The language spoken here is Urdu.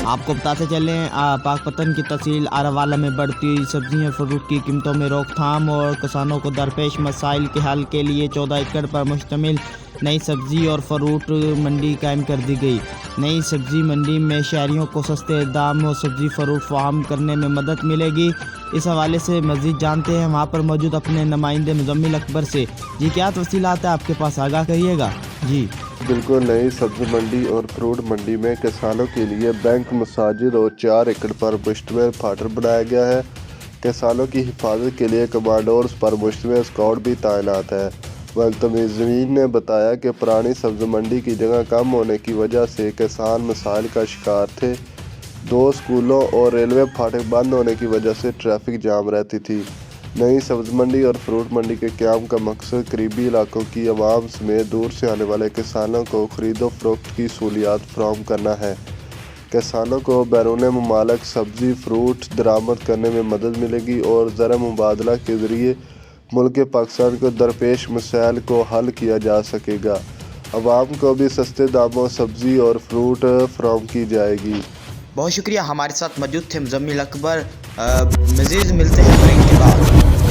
آپ کو بتاتے چلیں پاکپتن کی تحصیل آراوالا میں بڑھتی ہوئی سبزی اور فروٹ کی قیمتوں میں روک تھام اور کسانوں کو درپیش مسائل کے حل کے لیے 14 ایکڑ پر مشتمل نئی سبزی اور فروٹ منڈی قائم کر دی گئی۔ نئی سبزی منڈی میں شہریوں کو سستے دام اور سبزی فروٹ فراہم کرنے میں مدد ملے گی۔ اس حوالے سے مزید جانتے ہیں وہاں پر موجود اپنے نمائندے مزمل اکبر سے۔ جی کیا تفصیلات ہیں آپ کے پاس، آگاہ کریے گا۔ جی بالکل، نئی سبزی منڈی اور فروٹ منڈی میں کسانوں کے لیے بینک، مساجد اور 4 ایکڑ پر مشتمل پھاٹر بنایا گیا ہے۔ کسانوں کی حفاظت کے لیے کمانڈوز پر مشتمل اسکواڈ بھی تعینات ہے۔ ملتزمین نے بتایا کہ پرانی سبزی منڈی کی جگہ کم ہونے کی وجہ سے کسان مسائل کا شکار تھے۔ 2 اسکولوں اور ریلوے پھاٹک بند ہونے کی وجہ سے ٹریفک جام رہتی تھی۔ نئی سبزی منڈی اور فروٹ منڈی کے قیام کا مقصد قریبی علاقوں کی عوام سمیت دور سے آنے والے کسانوں کو خرید و فروخت کی سہولیات فراہم کرنا ہے۔ کسانوں کو بیرون ممالک سبزی فروٹ درآمد کرنے میں مدد ملے گی اور زر مبادلہ کے ذریعے ملک پاکستان کو درپیش مسائل کو حل کیا جا سکے گا۔ عوام کو بھی سستے داموں سبزی اور فروٹ فراہم کی جائے گی۔ بہت شکریہ، ہمارے ساتھ موجود تھے مزمل اکبر۔ مزید ملتے ہیں بریک کے بعد۔